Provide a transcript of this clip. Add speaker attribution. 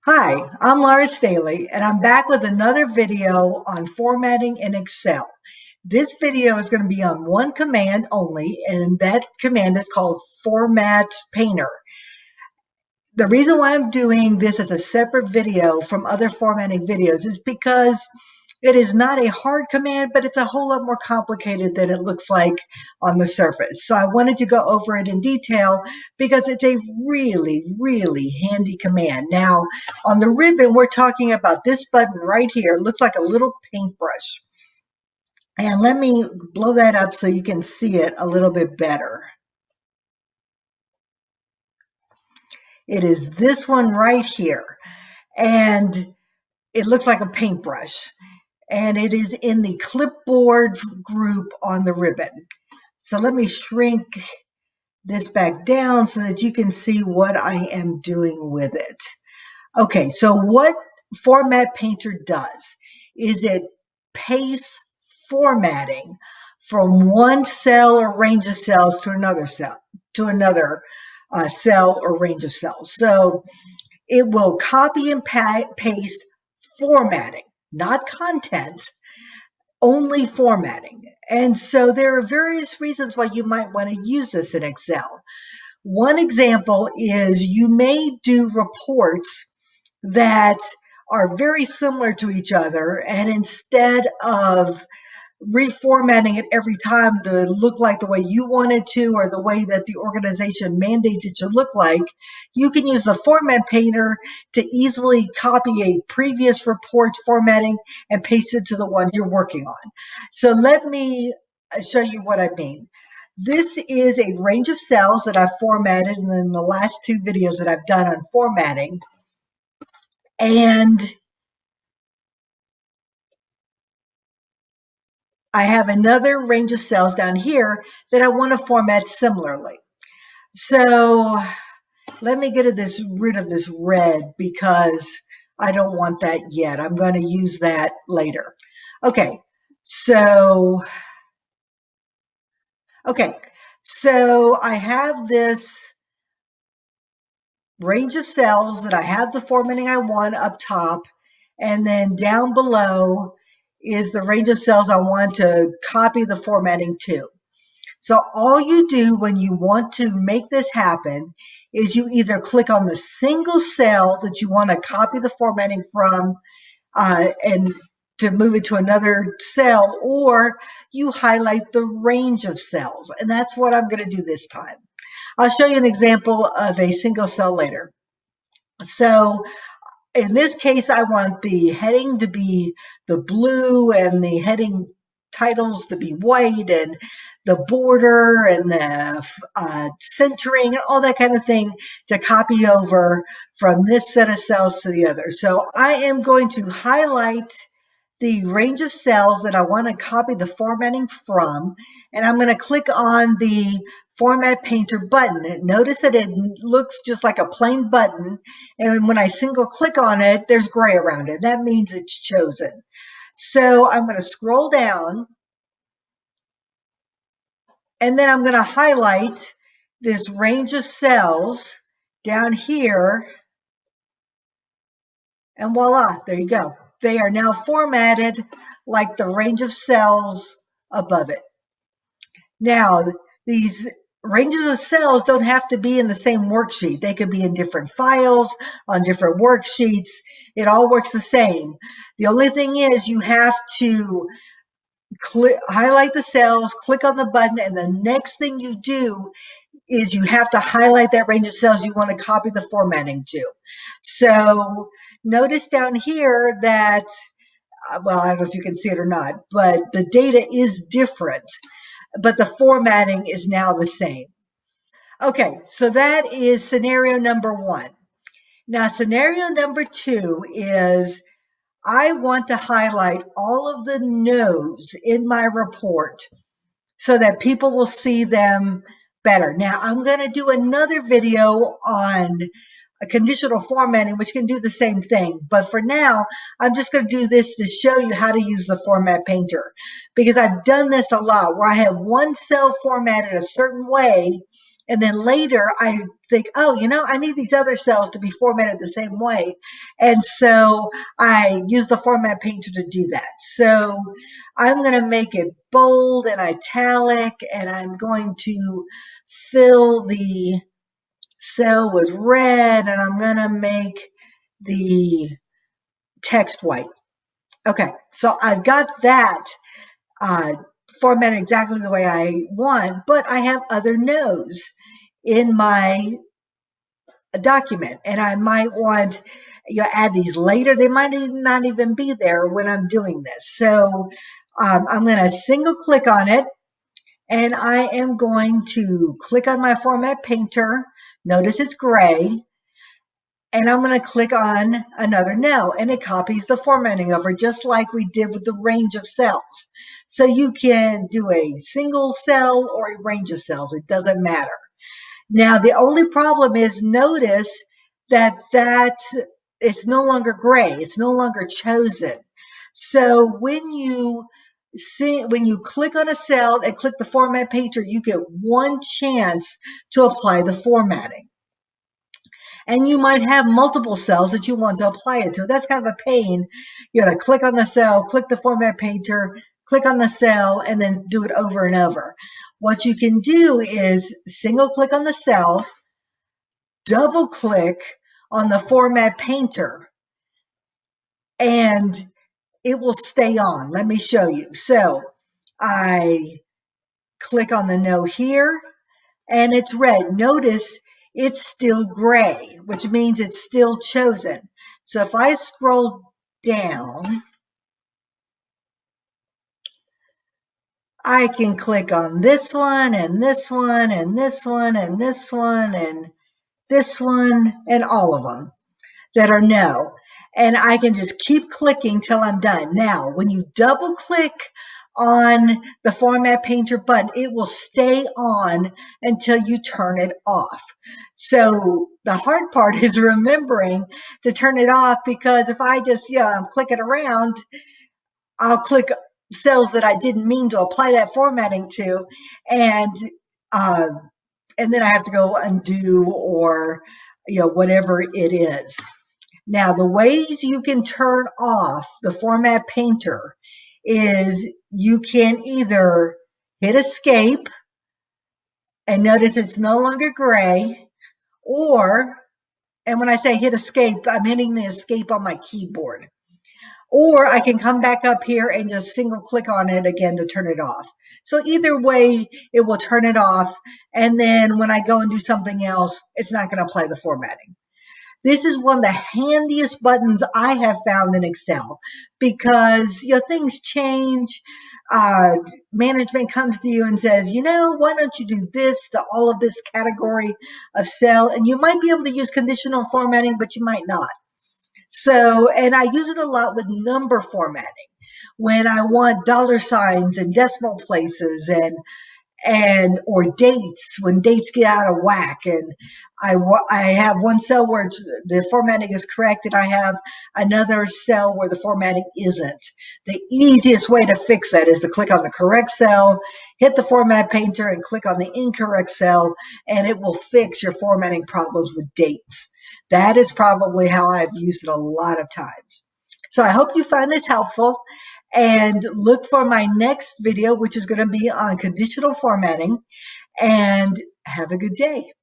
Speaker 1: Hi, I'm Laura Staley, and I'm back with another video on formatting in Excel. This video is going to be on one command only, and that command is called Format Painter. The reason why I'm doing this as a separate video from other formatting videos is because it is not a hard command, but it's a whole lot more complicated than it looks like on the surface. So I wanted to go over it in detail because it's a really, really handy command. Now, on the ribbon, we're talking about this button right here. It looks like a little paintbrush. And let me blow that up so you can see it a little bit better. It is this one right here. And it looks like a paintbrush. And it is in the clipboard group on the ribbon. So let me shrink this back down so that you can see what I am doing with it. Okay, so what Format Painter does is it pastes formatting from one cell or range of cells to another cell, cell or range of cells. So it will copy and paste formatting, not content, only formatting. And so there are various reasons why you might want to use this in Excel. One example is you may do reports that are very similar to each other, and instead of reformatting it every time to look like the way you want it to or the way that the organization mandates it to look like, you can use the Format Painter to easily copy a previous report's formatting and paste it to the one you're working on. So let me show you what I mean. This is a range of cells that I've formatted in the last two videos that I've done on formatting. And I have another range of cells down here that I want to format similarly. So let me get rid of this red because I don't want that yet. I'm going to use that later. Okay, so I have this range of cells that I have the formatting I want up top, and then down below is the range of cells I want to copy the formatting to. So all you do when you want to make this happen is you either click on the single cell that you want to copy the formatting from and to move it to another cell, or you highlight the range of cells. And that's what I'm going to do this time. I'll show you an example of a single cell later. So in this case, I want the heading to be the blue and the heading titles to be white and the border and the centering and all that kind of thing to copy over from this set of cells to the other. So I am going to highlight the range of cells that I want to copy the formatting from, and I'm going to click on the Format Painter button. Notice that it looks just like a plain button, and when I single click on it, there's gray around it. That means it's chosen. So I'm going to scroll down, and then I'm going to highlight this range of cells down here, and voila, there you go. They are now formatted like the range of cells above it. Now, these ranges of cells don't have to be in the same worksheet. They could be in different files, on different worksheets. It all works the same. The only thing is you have to highlight the cells, click on the button, and the next thing you do is you have to highlight that range of cells you want to copy the formatting to. So notice down here that, well, I don't know if you can see it or not, but the data is different, but the formatting is now the same. Okay, so that is scenario number one. Now, scenario number two is I want to highlight all of the no's in my report so that people will see them better. Now, I'm going to do another video on a conditional formatting, which can do the same thing. But for now, I'm just going to do this to show you how to use the Format Painter, because I've done this a lot where I have one cell formatted a certain way, And then later I think, oh, I need these other cells to be formatted the same way. And so I use the format painter to do that. So I'm going to make it bold and italic, and I'm going to fill the cell with red, and I'm going to make the text white. Okay, so I've got that formatted exactly the way I want, but I have other no's in my document, and I might want add these later. They might not even be there when I'm doing this. So I'm going to single click on it, and I am going to click on my format painter. Notice it's gray. And I'm going to click on another no, and it copies the formatting over just like we did with the range of cells. So you can do a single cell or a range of cells. It doesn't matter. Now, the only problem is, notice that it's no longer gray. It's no longer chosen. So when you click on a cell and click the format painter, you get one chance to apply the formatting. And you might have multiple cells that you want to apply it to. That's kind of a pain. You got to click on the cell, click the format painter, click on the cell, and then do it over and over. What you can do is single click on the cell, double click on the format painter, and it will stay on. Let me show you. So I click on the no here, and it's red. Notice it's still gray, which means it's still chosen. So if I scroll down, I can click on this one and this one and this one and this one and this one and all of them that are no. And I can just keep clicking till I'm done. Now, when you double click on the format painter button, it will stay on until you turn it off. So the hard part is remembering to turn it off, because if I just, I'm clicking around, I'll click cells that I didn't mean to apply that formatting to, and then I have to go undo or whatever it is. Now, the ways you can turn off the format painter is you can either hit escape, and notice it's no longer gray, and when I say hit escape, I'm hitting the escape on my keyboard. Or I can come back up here and just single click on it again to turn it off. So either way, it will turn it off. And then when I go and do something else, it's not going to apply the formatting. This is one of the handiest buttons I have found in Excel, because things change. Management comes to you and says, why don't you do this to all of this category of cell? And you might be able to use conditional formatting, but you might not. So, and I use it a lot with number formatting when I want dollar signs and decimal places or dates, when dates get out of whack, and I have one cell where the formatting is correct, and I have another cell where the formatting isn't. The easiest way to fix that is to click on the correct cell, hit the format painter, and click on the incorrect cell, and it will fix your formatting problems with dates. That is probably how I've used it a lot of times. So I hope you find this helpful, and look for my next video, which is going to be on conditional formatting, and have a good day.